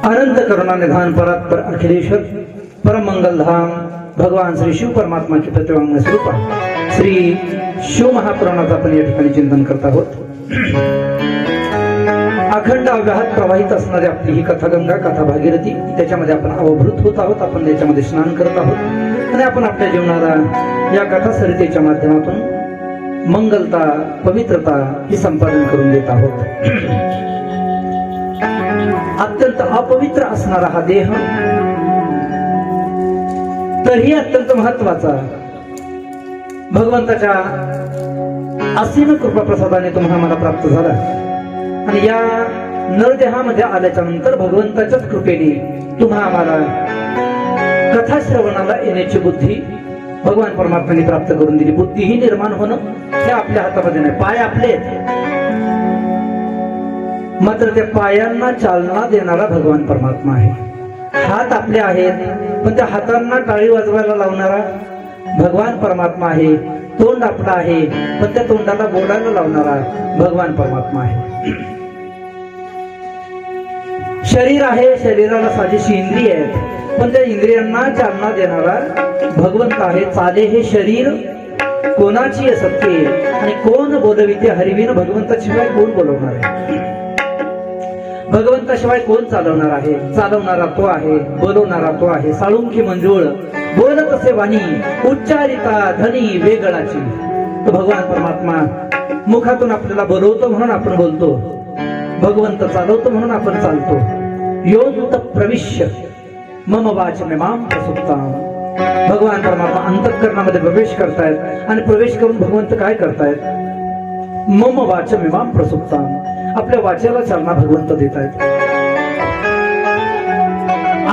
अनंत करुणा निधान परात्पर अखिलेश्वर परम मंगल धाम भगवान श्री शिव परमात्मा की प्रतिबिंब स्वरूप श्री शिव महापुराणाचं आपण या ठिकाणी चिंतन करत आहोत। अखंड अव्याहत प्रवाहित असणारी आपली ही कथागंगा कथा भागीरथी, त्याच्यामध्ये आपण अवभूत होत आहोत, आपण त्याच्यामध्ये स्नान करत आहोत आणि आपण आपल्या जीवनाला या कथा सरितेच्या माध्यमातून मंगलता पवित्रता ही संपादन करून देत आहोत। अत्यंत अपवित्र असणारा हा देह तरीही अत्यंत महत्वाचा भगवंताच्या असीम कृपा प्रसादाने तुम्हाला मला प्राप्त झाला आणि या नरदेहामध्ये आल्याच्या नंतर भगवंताच्याच कृपेने तुम्हा आम्हाला कथा श्रवणाला येण्याची बुद्धी भगवान परमात्म्याने प्राप्त करून दिली। बुद्धी ही निर्माण होणं हे आपल्या हातामध्ये नाही, पाय आपले आहेत, मात्र त्या पायांना चालना देणारा भगवान परमात्मा आहे। हात आपले आहेत पण त्या हातांना टाळी वाजवायला लावणारा भगवान परमात्मा आहे। तोंड आपला आहे पण त्या तोंडाला बोलायला लावणारा भगवान परमात्मा आहे। शरीर आहे, शरीराला साजेशी इंद्रिय आहेत पण त्या इंद्रियांना चालना देणारा भगवंत आहे। चाले हे शरीर कोणाची असते आणि कोण बोलविते हरिविन, भगवंताशिवाय कोण बोलवणार आहे? भगवंताशिवाय कोण चालवणार आहे? चालवणारा तो आहे, बोलवणारा तो आहे। साळुंकी मंजुळ बोलत असे वाणी उच्चारिता धनी वेगळाची। तो भगवान परमात्मा मुखातून आपल्याला बोलवतो म्हणून आपण बोलतो, भगवंत चालवतो म्हणून आपण चालतो। योत प्रविश्य मम वाचमिमां प्रसुप्तां, भगवान परमात्मा अंतःकरणामध्ये प्रवेश करतायत आणि प्रवेश करून भगवंत काय करतायत? मम वाचमिमां प्रसुप्तां, आपल्या वाचेला चालना भगवंत देत आहेत।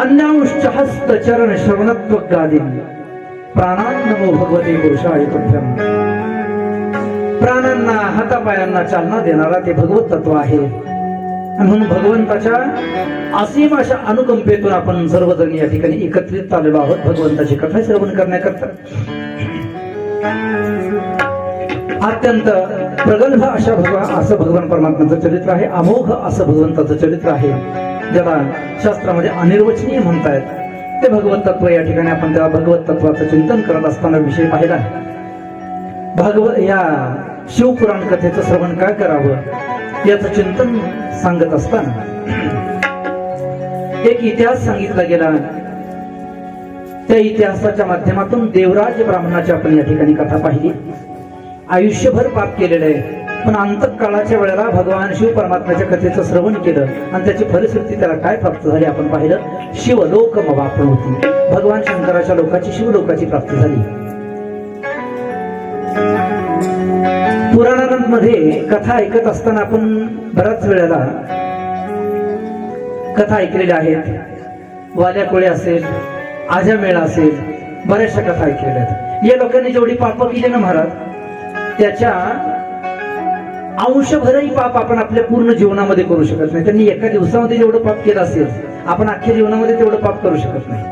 अन्यांश्च हस्त चरण श्रवणत्व गादिन प्राणान्नमो भगवते पुरुषाय तुभ्यं, प्राणांना हातापायांना चालना देणारा ते भगवत तत्व आहे। म्हणून भगवंताच्या असीम अशा अनुकंपेतून आपण सर्वजण या ठिकाणी एकत्रित आलेलो आहोत भगवंताची कथा श्रवण करण्याकरता। अत्यंत प्रगल्भ असं भगवान परमात्म्याचं चरित्र आहे, अमोघ असं भगवंताचं चरित्र आहे, ज्याला शास्त्रामध्ये अनिर्वचनीय म्हणतायत ते भगवत तत्व। या ठिकाणी आपण त्या भगवत तत्वाचं चिंतन करत असताना विषय पाहिला, या शिवपुराण कथेचं श्रवण काय करावं याचं चिंतन सांगत असताना एक इतिहास सांगितला गेला। त्या इतिहासाच्या माध्यमातून देवराज ब्राह्मणाची आपण या ठिकाणी कथा पाहिली। आयुष्यभर पाप केलेलं आहे पण अंतकाळाच्या वेळेला भगवान शिव परमात्म्याच्या कथेचं श्रवण केलं आणि त्याची फलश्रुती त्याला काय प्राप्त झाली आपण पाहिलं। शिवलोक मवाप्नोति, भगवान शंकराच्या लोकाची शिवलोकाची प्राप्ती झाली। पुराणांमध्ये कथा ऐकत असताना आपण बऱ्याच वेळेला कथा ऐकलेल्या आहेत। वाल्या कोळे असेल, आजामेळा असेल, बऱ्याचशा कथा ऐकलेल्या आहेत। या लोकांनी जेवढी पाप केली ना महाराज, त्याच्या अंशभरही पाप आपण आपल्या पूर्ण जीवनामध्ये करू शकत नाही। त्यांनी एका दिवसामध्ये जेवढं पाप केलं असेल आपण अख्ख्या जीवनामध्ये तेवढं पाप करू शकत नाही।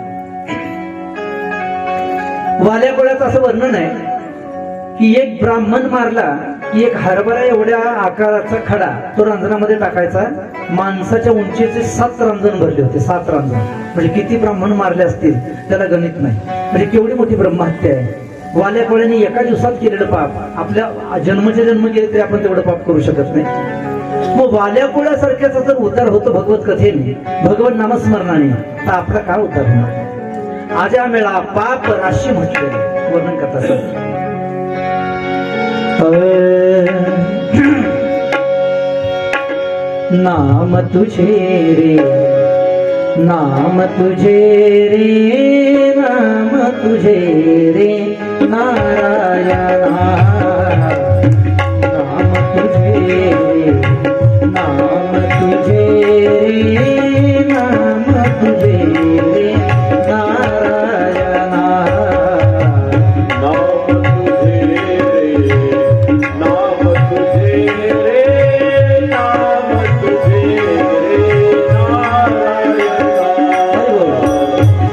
वाल्या कोळ्याचं असं वर्णन आहे की एक ब्राह्मण मारला की एक हरभरा एवढ्या आकाराचा खडा तो रांजणामध्ये टाकायचा, माणसाच्या उंचीचे 7 रांजण भरले होते। 7 रांजण म्हणजे किती ब्राह्मण मारले असतील त्याला गणित नाही, म्हणजे केवढी मोठी ब्रह्महत्या आहे। वाल्या कोळ्याने एका दिवसात केलेलं पाप आपल्या जन्मचे जन्म केले तरी आपण तेवढं पाप करू शकत नाही। मग वाल्या कोळ्यासारख्याचा जर उद्धार होतो भगवत कथेने, भगवत नामस्मरणाने, तर आपला काय उद्धार होणार? आजामेळा पाप राशी म्हटले वर्णन करतात। नाम तुझे रे, नाम तुझे रे, नाम तुझे रे नारायणा, नाम तुझे रे, नाम तुझे रे, नाम तुझे रे नारायणा, नाम तुझे रे, नाम तुझे रे, नाम तुझे रे नारायणा,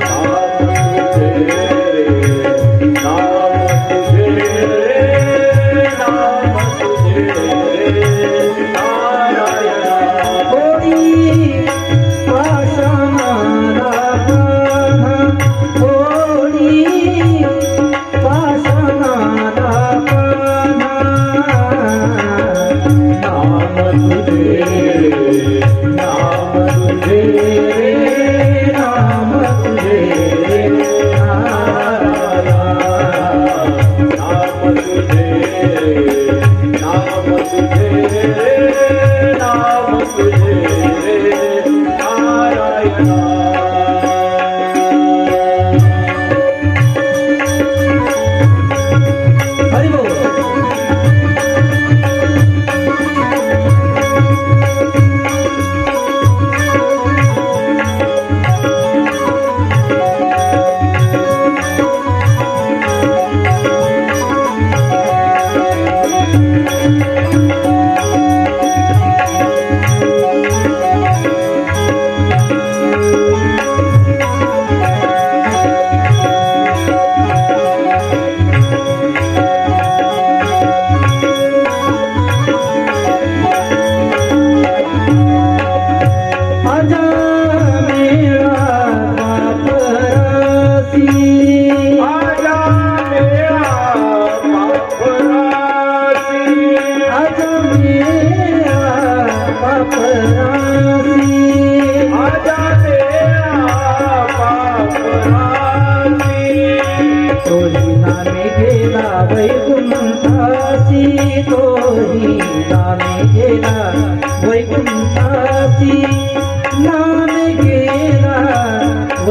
नाम तुझे रे, नाम तुझे रे, नाम तुझे रे नारायणा।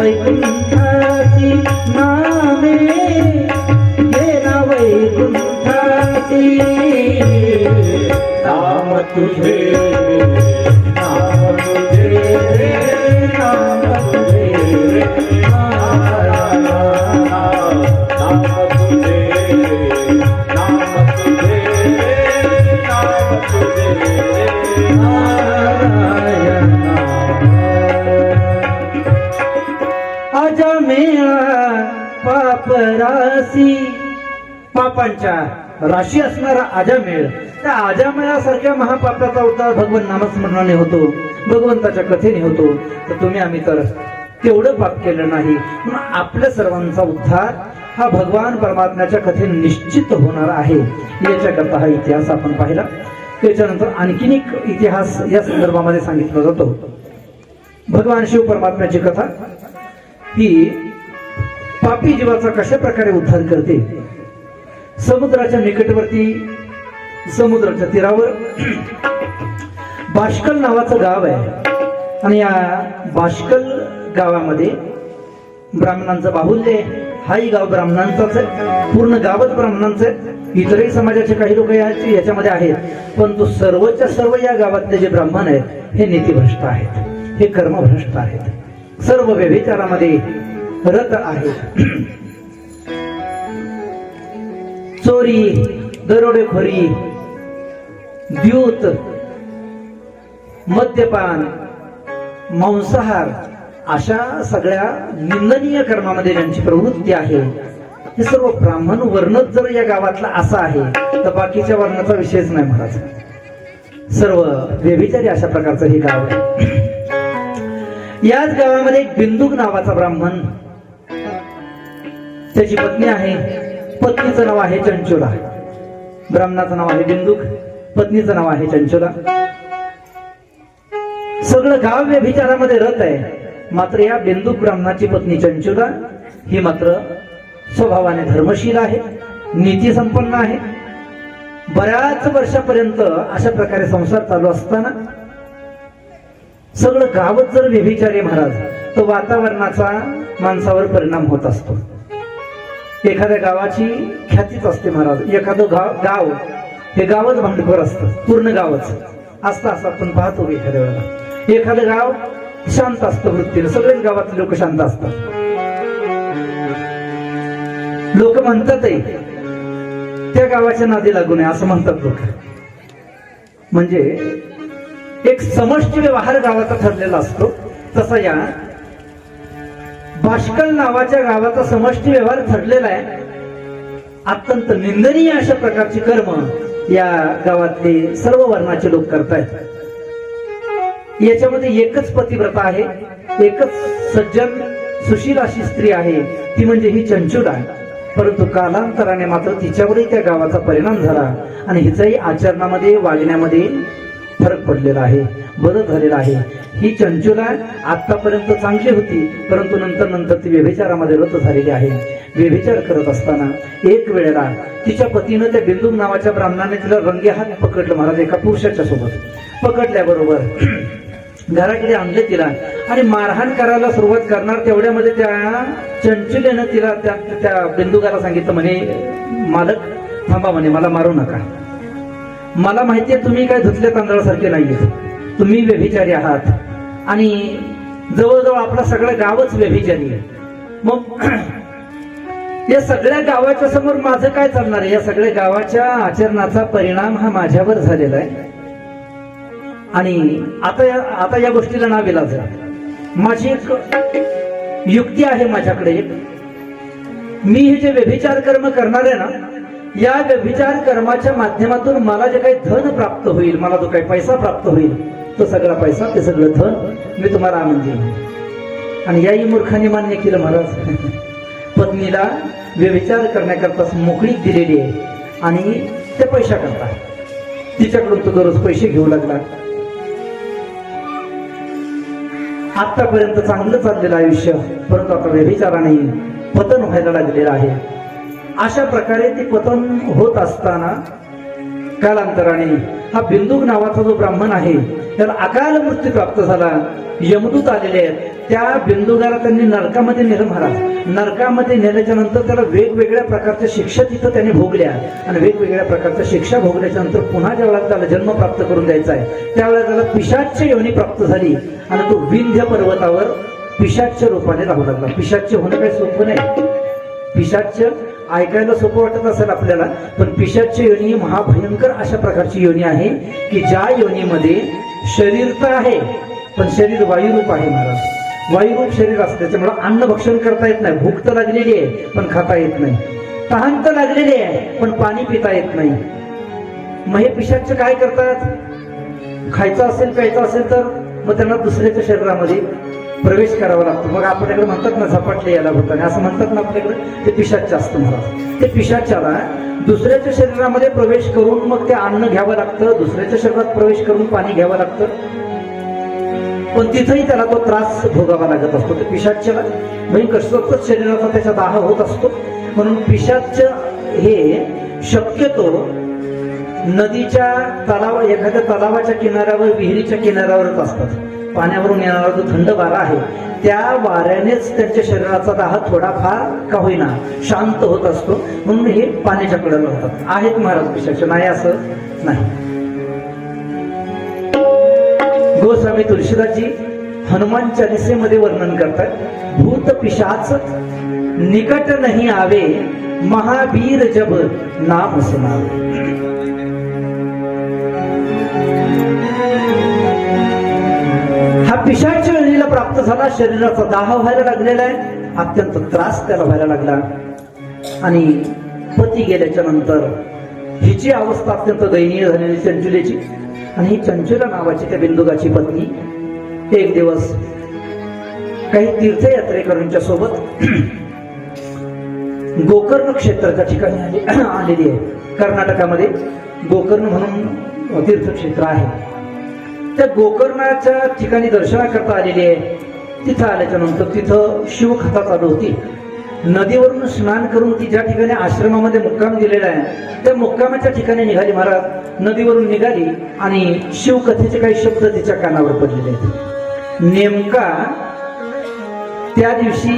वैकुंठाची नामे गेला वैकुंठाची नाम तुझे नाम तुझे नाम तुझे नाम तुझे नाम तुझे नाम तुझे आजा मेळा पाप राशी पापांच्या राशी असणारा आजामेळ त्या आजामेळासारख्या महापापाचा उद्धार भगवान नामस्मरणाने होतो, भगवंताच्या कथेने होतो. तर तुम्ही आम्ही तर तेवढं पाप केलं नाही, म्हणून आपल्या सर्वांचा उद्धार हा भगवान परमात्म्याच्या कथेने निश्चित होणार आहे. याच्याकरता हा इतिहास आपण पाहिला. त्याच्यानंतर आणखीन एक इतिहास या संदर्भामध्ये सांगितला जातो. भगवान शिव परमात्म्याची कथा ही पापी जीवाचा कशा प्रकारे उद्धार करते. समुद्राच्या निकटवर्ती समुद्राच्या तीरावर बाष्कल नावाचं गाव आहे आणि या बाष्कल गावामध्ये ब्राह्मणांचं बाहुल्य आहे. हाही गाव ब्राह्मणांचाच आहे, पूर्ण गावच ब्राह्मणांचं आहे. इतरही समाजाचे काही लोक याच्यामध्ये आहेत, पण तो सर्वच्या सर्व या गावातले जे ब्राह्मण आहेत हे नीतिभ्रष्ट आहेत, हे कर्मभ्रष्ट आहेत, सर्व व्यभिचारामध्ये रत आहेत. चोरी, दरोडेखोरी, द्यूत, मद्यपान, मांसाहार अशा सगळ्या निंदनीय कर्मामध्ये ज्यांची प्रवृत्ती आहे, हे सर्व ब्राह्मण वर्णच जर या गावातला असा आहे तर बाकीच्या वर्णाचा विषयच नाही महाराज. सर्व व्यभिचारी अशा प्रकारचं हे गाव आहे. याच गावामध्ये एक बिंदुक नावाचा ब्राह्मण, त्याची पत्नी आहे. पत्नीचं नाव आहे चंचुला. ब्राह्मणाचं नाव आहे बिंदुक, पत्नीचं नाव आहे चंचुला. सगळं गाव व्यभिचारामध्ये रत आहे. मात्र या बिंदुक ब्राह्मणाची पत्नी चंचुला ही मात्र स्वभावाने धर्मशील आहे, नीती संपन्न आहे. बऱ्याच वर्षापर्यंत अशा प्रकारे संसार चालू असताना सगळं गावच जर व्यभिचारी महाराज, तर वातावरणाचा माणसावर परिणाम होत असतो. एखाद्या गावाची ख्यातीच असते महाराज. एखादं गाव हे गावच भांडखोर असतं, पूर्ण गावच असतं असं आपण पाहतो. एखाद्या वेळेला एखादं गाव शांत असतं वृत्तीने, सगळेच गावातले लोक शांत असतात. लोक म्हणतातही त्या गावाच्या नादी लागू नये असं म्हणतात लोक. म्हणजे एक समष्टी व्यवहार गावाचा ठरलेला असतो. तसा या बाष्कल नावाच्या गावाचा समष्टी व्यवहार ठरलेला आहे. अत्यंत निंदनीय अशा प्रकारची कर्म या गावातले सर्व वर्णाचे लोक करतायत. याच्यामध्ये एकच पतिव्रता आहे, एकच सज्जन सुशील अशी स्त्री आहे, ती म्हणजे ही चंचुला. परंतु कालांतराने मात्र तिच्यावरही त्या गावाचा परिणाम झाला आणि हिचाही आचरणामध्ये, वागण्यामध्ये फरक पडलेला आहे, बदल झालेला आहे. ही चंचुला आतापर्यंत चांगली होती, परंतु नंतर ती व्यभिचारामध्ये रत झालेली आहे. व्यभिचार करत असताना एक वेळेला तिच्या पतीनं त्या बिंदुक नावाच्या ब्राह्मणाने तिला रंगे हात पकडलं महाराज. एका पुरुषाच्या सोबत पकडल्याबरोबर घराकडे आणले तिला आणि मारहाण करायला सुरुवात करणार. तेवढ्यामध्ये त्या चंचुलेनं तिला त्या बिंदुकाला सांगितलं, म्हणे मालक थांबा, म्हणे मला मारू नका. मला माहितीये तुम्ही काय धुतल्या तांदळासारखे नाहीये, तुम्ही व्यभिचारी आहात आणि जवळजवळ आपला सगळं गावच व्यभिचारी आहे. मग या सगळ्या गावाच्या समोर माझं काय चालणार आहे? या सगळ्या गावाच्या आचरणाचा परिणाम हा माझ्यावर झालेला आहे आणि आता या गोष्टीला नाव इलाज आहे. माझी एक युक्ती आहे माझ्याकडे. मी हे जे व्यभिचार कर्म करणार आहे ना, या व्यभिचार कर्माच्या माध्यमातून मला जे काही धन प्राप्त होईल, मला जो काही पैसा प्राप्त होईल, तो सगळा पैसा, ते सगळं धन मी तुम्हाला आणून देईन. आणि याही मूर्खाने मान्य केलं महाराज. पत्नीला व्यभिचार करण्याकरता मोकळीक दिलेली आहे आणि ते पैसा करता तिच्याकडून तो दररोज पैसे घेऊ लागला. आतापर्यंत चांगलं चाललेलं आयुष्य, परंतु आता व्यभिचाराने पतन व्हायला लागलेलं आहे. अशा प्रकारे ते पतन होत असताना कालांतराने हा बिंदुक नावाचा जो ब्राह्मण आहे, त्याला अकाल मृत्यू प्राप्त झाला. यमदूत आलेले आहेत. त्या बिंदुगाला त्यांनी नरकामध्ये नेलं महाराज. नरकामध्ये नेल्याच्या नंतर त्याला वेगवेगळ्या प्रकारच्या शिक्षा तिथं त्याने भोगल्या आणि वेगवेगळ्या प्रकारच्या शिक्षा भोगल्याच्या नंतर पुन्हा ज्या वेळेला त्याला जन्म प्राप्त करून द्यायचा आहे त्यावेळेला त्याला पिशाच्य योनी प्राप्त झाली आणि तो विंध्य पर्वतावर पिशाच्य रूपाने राहू लागला. पिशाच्य होणं काही सोपं नाही. पिशाच्य ऐकायला सोपं वाटत असेल आपल्याला, पण पिशाच्य योनी ही महाभयंकर अशा प्रकारची योनी आहे की ज्या योनीमध्ये शरीर तर आहे पण शरीर वायुरूप आहे महाराज. वायुरूप शरीर असतं त्याच्यामुळे अन्न भक्षण करता येत नाही. भूक तर लागलेली आहे पण खाता येत नाही. तहान तर लागलेली आहे पण पाणी पिता येत नाही. मग हे पिशाच्य काय करतात? खायचं असेल प्यायचं असेल तर मग त्यांना दुसऱ्याच्या शरीरामध्ये प्रवेश करावा लागतो. मग आपल्याकडे म्हणतात ना झपाटले याला होतं असं म्हणतात ना आपल्याकडे, ते पिशाच्य असतं महाराज. ते पिशाच्याला दुसऱ्याच्या शरीरामध्ये प्रवेश करून मग ते अन्न घ्यावं लागतं, दुसऱ्याच्या शरीरात प्रवेश करून पाणी घ्यावं लागतं. पण तिथेही त्याला तो त्रास भोगावा लागत असतो. ते पिशाच्याला भयंकर सतत शरीराचा त्याचा दाह होत असतो. म्हणून पिशाच्य हे शक्यतो नदीच्या तलाव एखाद्या तलावाच्या किनाऱ्यावर विहिरीच्या किनाऱ्यावरच असतात. पाण्यावरून येणारा जो थंड वारा आहे त्या वाऱ्यानेच त्यांच्या शरीराचा दाह थोडाफार का होईना शांत होत असतो. म्हणून हे पाण्याच्या कडेला होतात. आहेत महाराज पिशाच्य, नाही असं नाही. गोस्वामी तुलसीदासजी हनुमान चालिसेमध्ये वर्णन करतात, भूत पिशाच निकट नहीं आवे, महावीर जब नाम सुनावे. हा पिशाच योनीला प्राप्त झाला. शरीराचा दाह व्हायला लागलेला आहे. अत्यंत त्रास त्याला व्हायला लागला आणि पती गेल्याच्या नंतर हिची अवस्था अत्यंत दयनीय झालेली चंचुलेची. आणि ही चंचुला नावाची त्या बिंदुगाची पत्नी एक दिवस काही तीर्थयात्रेकरूंच्या सोबत गोकर्ण क्षेत्राच्या ठिकाणी आलेली आहे. कर्नाटकामध्ये गोकर्ण म्हणून तीर्थक्षेत्र आहे. त्या गोकर्णाच्या ठिकाणी दर्शनाकरता आलेली आहे. तिथं आल्याच्या नंतर तिथं शिवकथा चालू होती. नदीवरून स्नान करून ती ज्या ठिकाणी आश्रमामध्ये मुक्काम दिलेला आहे त्या मुक्कामाच्या ठिकाणी निघाली महाराज. नदीवरून निघाली आणि शिवकथेचे काही शब्द तिच्या कानावर पडलेले आहेत. नेमका त्या दिवशी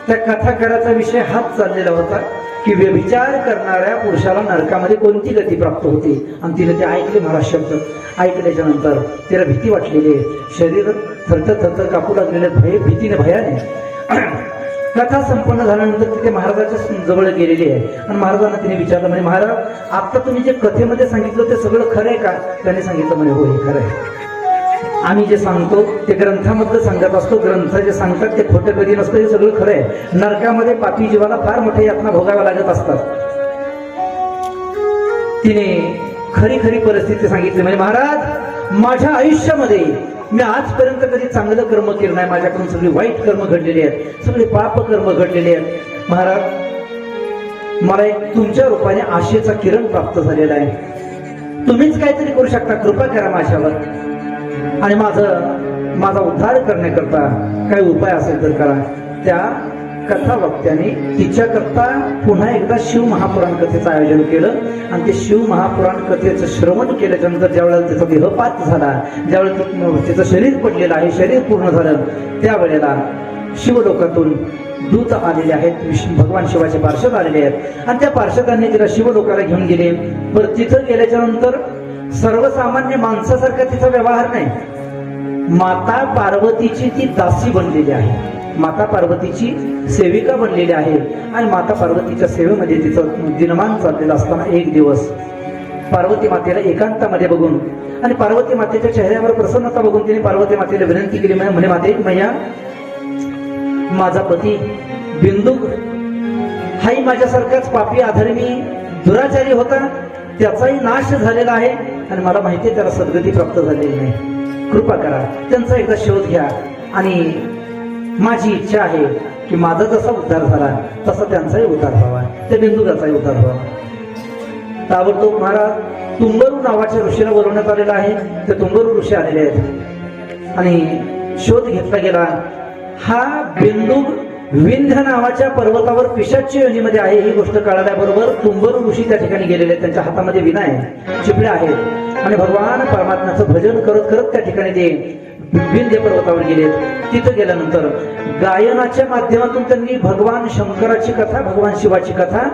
त्या कथाकाराचा विषय हाच चाललेला होता की व्यभिचार करणाऱ्या पुरुषाला नरकामध्ये कोणती गती प्राप्त होते. आणि तिने ते ऐकले महाराज शब्द. ऐकल्याच्या नंतर तिला भीती वाटलेली आहे. शरीर थरथर थरथर कापू लागलेले भीतीने भयाने. कथा संपन्न झाल्यानंतर तिथे महाराजाच्या जवळ गेलेली आहे आणि महाराजांना तिने विचारलं, म्हणजे महाराज आता तुम्ही जे कथेमध्ये सांगितलं ते सगळं खरं आहे का? त्याने सांगितलं म्हणे हो हे खरं आहे. आम्ही जे सांगतो ते ग्रंथामधलं सांगत असतो. ग्रंथ जे सांगतात ते खोटं कधी नसतं. हे सगळं खरं आहे. नरकामध्ये पापी जीवाला फार मोठ्या यातना भोगाव्या लागत असतात. तिने खरी खरी परिस्थिती सांगितली. म्हणजे महाराज माझ्या आयुष्यामध्ये मी आजपर्यंत कधी चांगलं कर्म केलं नाही. माझ्याकडून सगळी वाईट कर्म घडलेली आहेत, सगळे पाप कर्म घडलेले आहेत. महाराज मला एक तुमच्या रूपाने आशेचा किरण प्राप्त झालेला आहे. तुम्हीच काहीतरी करू शकता. कृपा करा माझ्यावर आणि माझा उद्धार करण्याकरता काही उपाय असेल तर करा. त्या कथा वक्त्याने तिच्याकरता पुन्हा एकदा शिव महापुराण कथेचं आयोजन केलं आणि ते शिव महापुराण कथेचं श्रवण केल्याच्या नंतर ज्यावेळेला त्याचा देहपात झाला, ज्यावेळेला त्याचं शरीर पडलेलं आहे, शरीर पूर्ण झालं, त्यावेळेला शिवलोकातून दूत आलेले आहेत. भगवान शिवाचे पार्षद आलेले आहेत आणि त्या पार्षदांनी तिला शिवलोकाला घेऊन गेले. पण तिथं गेल्याच्या नंतर सर्वसामान्य माणसासारखा तिचा व्यवहार नाही. माता पार्वतीची ती दासी बनलेली आहे. माता पार्वतीची सेविका बनलेली आहे आणि माता पार्वतीच्या सेवेमध्ये तिचं दिनमान चाललेलं असताना एक दिवस पार्वती मातेला एकांतामध्ये बघून आणि पार्वती मातेच्या चेहऱ्यावर प्रसन्नता बघून तिने पार्वती मातेला विनंती केली. म्हणे माते मैया माझा पती बिंदुक हाही माझ्यासारखाच पापी अधर्मी दुराचारी होता. त्याचाही नाश झालेला आहे आणि मला माहिती आहे त्याला सद्गती प्राप्त झालेली नाही. कृपा करा त्यांचा एकदा शोध घ्या आणि माझी इच्छा आहे की माझा जसा उद्धार झाला तसा त्यांचाही उद्धार व्हावा, त्या बिंदुकाचाही उद्धार व्हावा. ताबडतोब महाराज तुंबरू नावाच्या ऋषीला बोलवण्यात आलेला आहे. ते तुंबरू ऋषी आलेले आहेत आणि शोध घेतला गेला. हा बिंदुक विंध्य नावाच्या पर्वतावर पिशाच्य योनीमध्ये आहे ही गोष्ट कळाल्याबरोबर तुंबर ऋषी त्या ठिकाणी गेलेले आहेत. त्यांच्या हातामध्ये विणा आहे, चिपळ्या आहेत आणि भगवान परमात्म्याचं भजन करत करत त्या ठिकाणी ते विंध्य पर्वतावर गेलेत. तिथं गेल्यानंतर गायनाच्या माध्यमातून त्यांनी भगवान शंकराची कथा, भगवान शिवाची कथा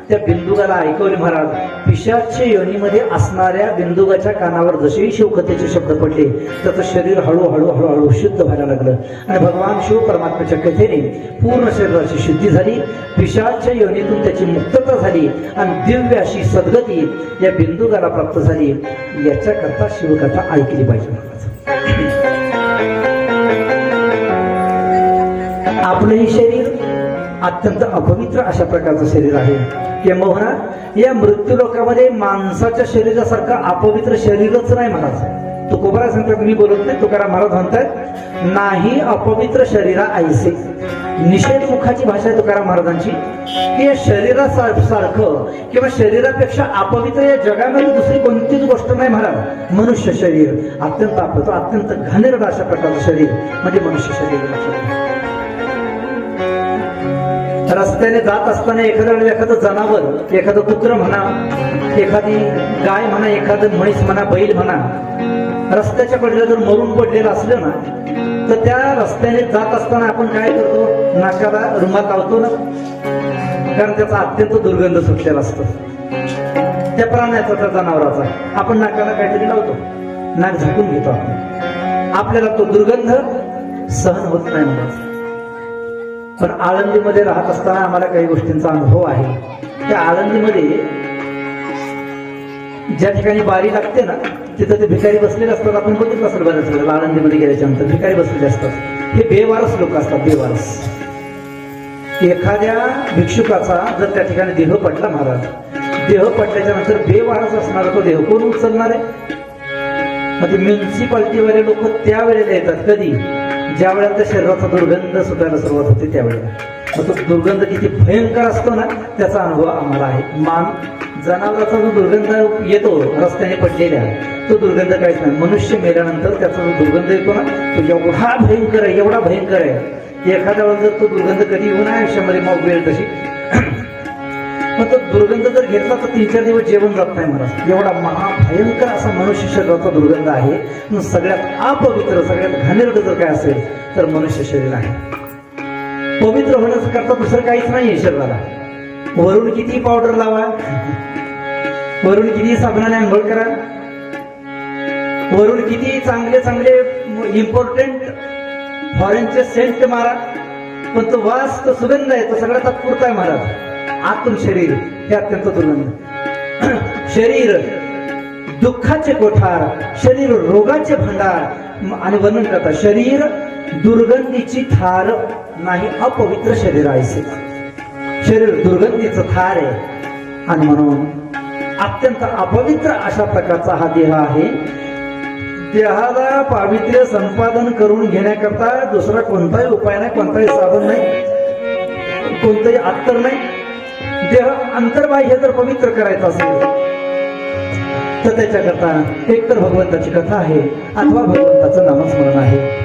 त्या बिंदुगाला ऐकवली. महाराज, पिशाच्य योनीमध्ये असणाऱ्या बिंदुगाच्या कानावर जसे शिवकथेचे शब्द पडले त्याचं शरीर हळूहळू हळूहळू शुद्ध व्हायला लागलं आणि भगवान शिव परमात्म्याच्या कथेने पूर्ण शरीराची शुद्धी झाली. पिशाच्य योनीतून त्याची मुक्तता झाली आणि दिव्य अशी सद्गती या बिंदुगाला प्राप्त झाली. याच्याकरता शिवकथा ऐकली पाहिजे. महाराज, आपलंही शरीर अत्यंत अपवित्र अशा प्रकारचं शरीर आहे. किंबहुना या मृत्यू लोकामध्ये माणसाच्या शरीरासारखं अपवित्र शरीरच नाही. महाराज, तुकोबरा सांगतात, मी बोलत नाही, तुकाराम महाराज म्हणतात, नाही अपवित्र शरीरा ऐसे. निषेध मुखाची भाषा आहे तुकाराम महाराजांची, की या शरीरासारखं किंवा शरीरापेक्षा अपवित्र या जगामध्ये दुसरी कोणतीच गोष्ट नाही. महाराज, मनुष्य शरीर अत्यंत अपवित्र, अत्यंत घाणेरडं अशा प्रकारचं शरीर म्हणजे मनुष्य शरीर. रस्त्याने जात असताना एखादं जनावर, एखादं कुत्र म्हणा, एखादी गाय म्हणा, एखादं म्हैस म्हणा, बैल म्हणा, रस्त्याच्या कडेला जर मरून पडलेलं असलं ना, तर त्या रस्त्याने जात असताना आपण काय करतो, नाकाला रुमाल लावतो ना, कारण त्याचा अत्यंत दुर्गंध सुटलेला असतो. त्या प्राण्याचा, त्या जनावराचा आपण नाकाला काहीतरी लावतो, नाक झाकून घेतो आपण, आपल्याला तो दुर्गंध सहन होत नाही. म्हणून पण आळंदीमध्ये राहत असताना आम्हाला काही गोष्टींचा अनुभव आहे. त्या आळंदीमध्ये ज्या ठिकाणी बारी लागते ना, तिथं ते भिकारी बसलेले असतात. आपण बघितलं असेल बऱ्याच वेळेला आळंदीमध्ये गेल्याच्या नंतर भिकारी बसलेले असतात. हे बेवारस लोक असतात, बेवारस. एखाद्या भिक्षुकाचा जर त्या ठिकाणी देह पडला, महाराज, देह पडल्याच्या नंतर बेवारस असणारा तो देह कोण उचलणार आहे? मग ते म्युन्सिपाल्टीवाले लोक त्यावेळेला येतात. कधी? ज्या वेळेला त्या शरीराचा दुर्गंध सुटायला सुरुवात होते त्यावेळेला. मग तो दुर्गंध किती भयंकर असतो ना, त्याचा अनुभव आम्हाला आहे. जनावराचा जो दुर्गंध येतो रस्त्याने पडलेल्या, तो दुर्गंध काहीच नाही. मनुष्य मेल्यानंतर त्याचा जो दुर्गंध येतो ना, तो एवढा भयंकर आहे, एवढा भयंकर आहे. एखाद्या वेळेस जर तो दुर्गंध कधी येऊन आयुष्यामध्ये मग वेळ तशी, मग तो दुर्गंध जर घेतला तर 3-4 दिवस जेवण जात नाही. महाराज, एवढा महाभयंकर असा मनुष्य शरीराचा दुर्गंध आहे. सगळ्यात अपवित्र, सगळ्यात घाणेरडं जर काय असेल तर मनुष्य शरीर आहे. पवित्र होण्याकरता दुसरं काहीच नाहीये शरीराला. वरून किती पावडर लावा, वरून किती साबणाने आंघोळ करा, वरून किती चांगले चांगले इम्पॉर्टंट फॉरेनचे सेंट मारा, पण तो वास, तो सुगंध आहे, तो सगळा तात्पुरता आहे. महाराज, आतून शरीर हे अत्यंत दुर्गंध. शरीर दुःखाचे कोठार, शरीर रोगाचे भंडार. आणि वर्णन करतात, शरीर दुर्गंधीची थार नाही अपवित्र शरीर आहे. शरीर दुर्गंधीचं थार आहे आणि म्हणून अत्यंत अपवित्र अशा प्रकारचा हा देह आहे. देहाला पावित्र्य संपादन करून घेण्याकरता दुसरा कोणताही उपाय नाही, कोणताही साधन नाही, कोणतंही अत्तर नाही. देह अंतर्बाह्य जर पवित्र करायचा असेल तर त्याच्याकरता एक तर भगवंताची कथा आहे अथवा भगवंताचं नामस्मरण आहे.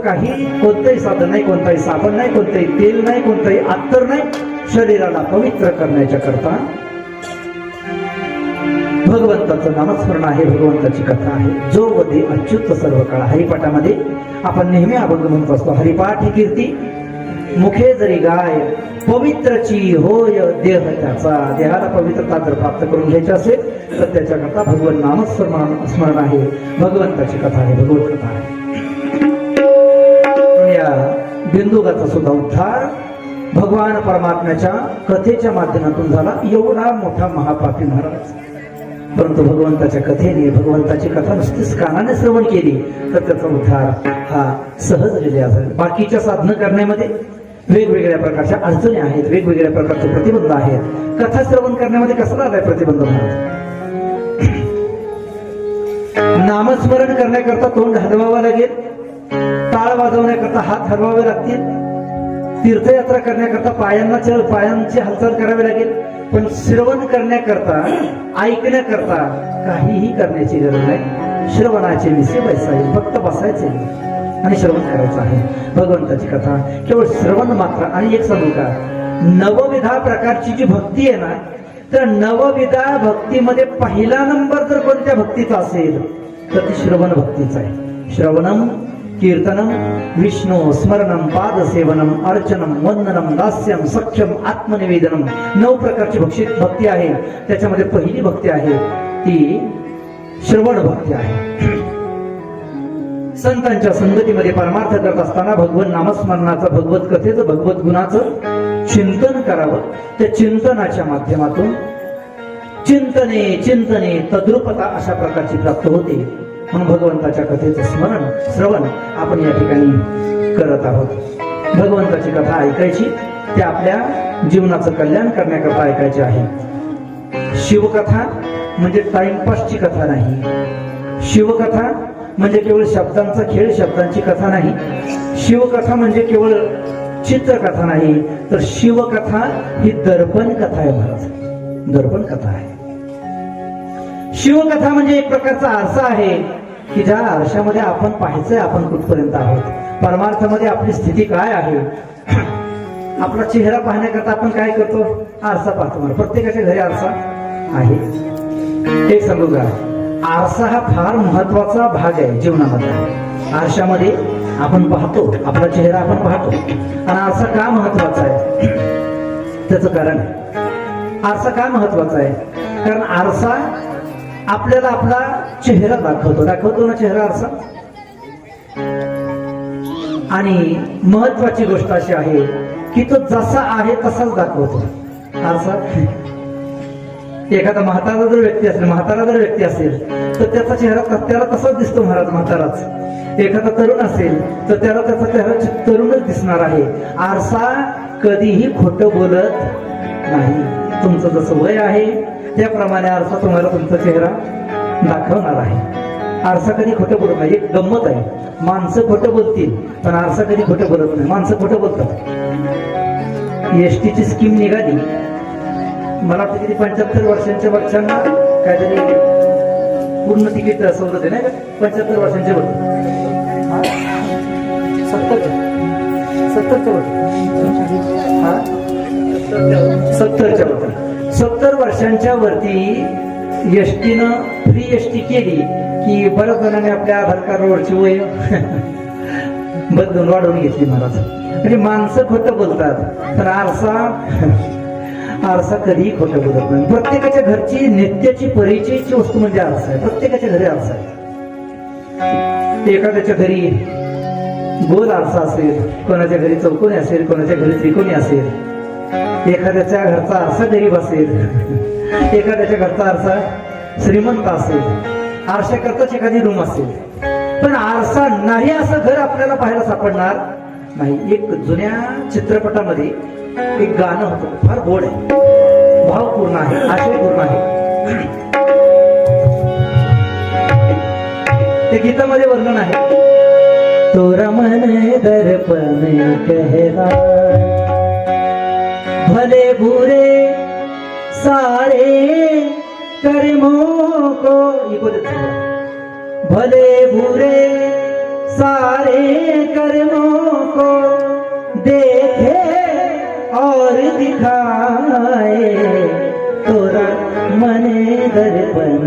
काही कोणतंही साधन नाही, कोणताही साबण नाही, कोणतंही तेल नाही, कोणतंही अत्तर नाही, शरीराला पवित्र करण्याच्या करता भगवंताचं नामस्मरण आहे, भगवंताची कथा आहे. जो वदे अच्युत सर्व काळ. हरिपाठामध्ये आपण नेहमी अभंग म्हणत असतो, हरिपाठ ही कीर्ती मुखे जरी गाय, पवित्रची होय देह त्याचा. देहाला पवित्रता जर प्राप्त करून घ्यायची असेल तर त्याच्याकरता भगवंत नामस्मरण आहे, भगवंताची कथा आहे, भगवत कथा आहे. या बिंदुगाचा सुद्धा उद्धार भगवान परमात्म्याच्या कथेच्या माध्यमातून झाला. एवढा मोठा महापापी महाराज, परंतु भगवंताच्या कथेने, भगवंताची कथा नुसतीच कानाने श्रवण केली तर त्याचा उद्धार हा सहजरित्या झाला. बाकीच्या साधनं करण्यामध्ये वेगवेगळ्या प्रकारच्या अडचणी आहेत, वेगवेगळ्या प्रकारचे प्रतिबंध आहेत. कथा श्रवण करण्यामध्ये कसला आलाय प्रतिबंध म्हणून? नामस्मरण करण्याकरता तोंड हलवावं लागेल, टाळ वाजवण्याकरता हात हलवावे लागतील, तीर्थयात्रा करण्याकरता पायांची हालचाल करावी लागेल. पण श्रवण करण्याकरता, ऐकण्याकरता काहीही करण्याची गरज नाही. श्रवणाचे विषय बसायचे, फक्त बसायचे आणि श्रवण करायचं आहे भगवंताची कथा. केवळ श्रवण मात्र. आणि एक सांगू का, नवविधा प्रकारची जी भक्ती आहे ना, तर नवविधा भक्तीमध्ये पहिला नंबर जर कोणत्या भक्तीचा असेल तर ती श्रवण भक्तीचा आहे. श्रवणम, कीर्तनम, विष्णू स्मरणम, पादसेवनम, अर्चनम, वंदनम, दास्यम, सख्यम, आत्मनिवेदनम. 9 प्रकारची भक्ती आहे. त्याच्यामध्ये पहिली भक्ती आहे ती श्रवण भक्ती आहे. संतांच्या संगतीमध्ये परमार्थ करत असताना भगवत नामस्मरणाचं, भगवत कथेचं, भगवत गुणाचं चिंतन करावं. त्या चिंतनाच्या माध्यमातून चिंतने तद्रुपता अशा प्रकारची प्राप्त होते. म्हणून भगवंताच्या कथेचं स्मरण, श्रवण आपण या ठिकाणी करत आहोत. भगवंताची कथा ऐकायची, ते आपल्या जीवनाचं कल्याण करण्याकरता ऐकायची आहे. शिवकथा म्हणजे टाइमपासची कथा नाही. शिवकथा म्हणजे केवळ शब्दांचा खेळ, शब्दांची कथा नाही. शिवकथा म्हणजे केवळ चित्रकथा नाही, तर शिवकथा ही दर्पण कथा आहे महाराज, दर्पण कथा आहे. शिवकथा म्हणजे एक प्रकारचा आरसा आहे की ज्या आरशामध्ये आपण पाहायचंय आपण कुठपर्यंत आहोत, परमार्थामध्ये आपली स्थिती काय आहे. आपला चेहरा पाहण्याकरता आपण काय करतो? आरसा पाहतो. प्रत्येकाच्या घरी आरसा आहे. एक सांगू का, आरसा हा फार महत्वाचा भाग आहे जीवनामध्ये. आरशामध्ये आपण पाहतो, आपला चेहरा आपण पाहतो. आणि आरसा का महत्वाचा आहे? त्याचं कारण आहे. आरसा का महत्वाचा आहे? कारण आरसा आपल्याला आपला चेहरा दाखवतो ना चेहरा आरसा. आणि महत्वाची गोष्ट अशी आहे की तो जसा आहे तसाच दाखवतो आरसा. एखादा म्हातारा जर व्यक्ती असेल तर त्याचा चेहरा त्याला तसाच दिसतो महाराज, म्हाताराच. एखादा तरुण असेल तर त्याला त्याचा चेहरा तरुणच दिसणार आहे. आरसा कधीही खोटं बोलत नाही. तुमचं जसं वय आहे त्याप्रमाणे आरसा तुम्हाला तुमचा चेहरा दाखवणार आहे. आरसा कधी खोटं बोलत नाही. एक गंमत आहे, माणसं खोटं बोलतील पण आरसा कधी खोटं बोलत नाही. माणसं खोटं बोलतात. एसटीची स्कीम निघाली, मला वाटतं किती 75 वर्षांच्या वरच्यांना काहीतरी पूर्ण तिकीट सवलत आहे नाही का? 75 वर्षांच्या वरती 70च्या वरती 70 वर्षांच्या वरती एसटीनं फ्री एसटी केली की बऱ्याच जणांनी आपल्या आधार कार्डवरची वय बदलून वाढवून घेतली महाराज. म्हणजे माणसं खोटं बोलतात पण आरसा कधीही खोटं बोलत नाही. प्रत्येकाच्या घरची नित्याची परिचयाची वस्तू म्हणजे आरसा आहे. प्रत्येकाच्या घरी आरसा आहे. एखाद्याच्या घरी गोल आरसा असेल, कोणाच्या घरी चौकोनी असेल, कोणाच्या घरी त्रिकोणी असेल. एखाद्याच्या घरचा आरसा गरीब असेल, एखाद्याच्या घरचा आरसा श्रीमंत असेल. आरशा करताच एखादी रूम असेल. पण आरसा नाही असं घर आपल्याला पाहायला सापडणार नाही. एक जुन्या चित्रपटामध्ये एक गाणं होतं, फार गोड आहे, भावपूर्ण आहे, आशयपूर्ण आहे. ते गीतामध्ये वर्णन आहे, तोरा मन दर्पण कहरा भले बुरे सारे कर्मों को, भले बुरे सारे कर्मों को देखे और दिखाए, तोरा मन दर्पण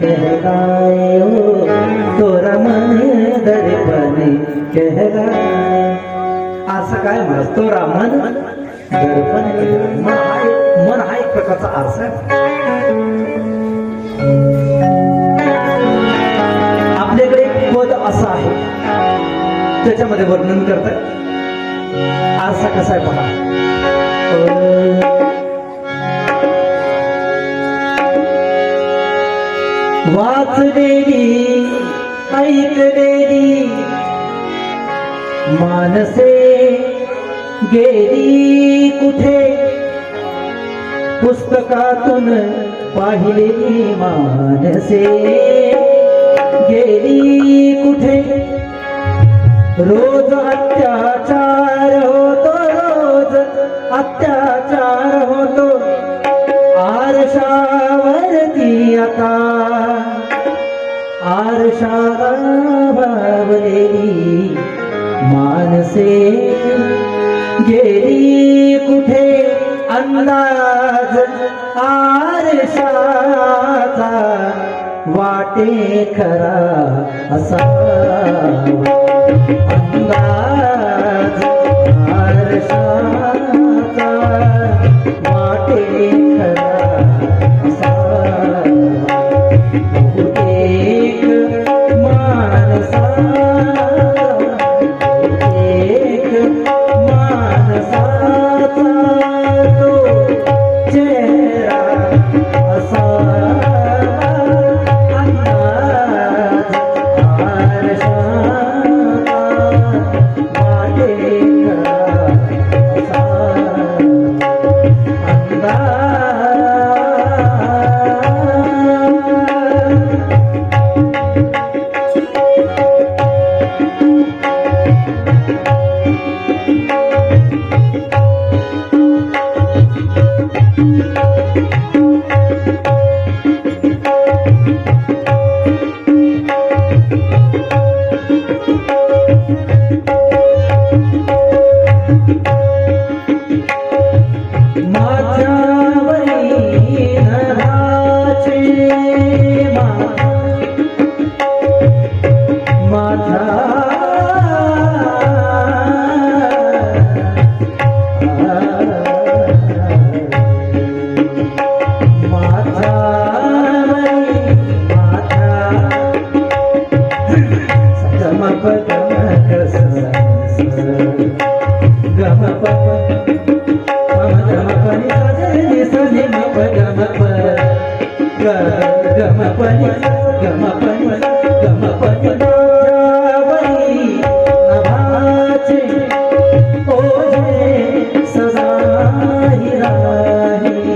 कहलाए, ओ तोरा मन दर्पण कहलाए. असं काय म्हणत, तोरा मन दर्पण. मन हा एक प्रकारचा आरसा आहे. आपल्याकडे एक पद असं आहे, त्याच्यामध्ये वर्णन करतात आरसा कसा आहे पहा. वाचलेली ऐकलेली मानसे गेली कुठे, पुस्तकातून पाहिलेली मानसे गेली कुठे. रोज अत्याचार होतो, रोज अत्याचार होतो, आरशावरती आता आरशाला भावलेली मानसे गेली कुठे. अंदाज आरशाचा वाटे खरा असावा, अंदाज आरशाचा वाटे खरा असावा. एक माणसा, एक माणसाचा तो चेहरा असावा, अंदाज आरशाचा वाटे खरा असावा, अंदाज. सदा ही राही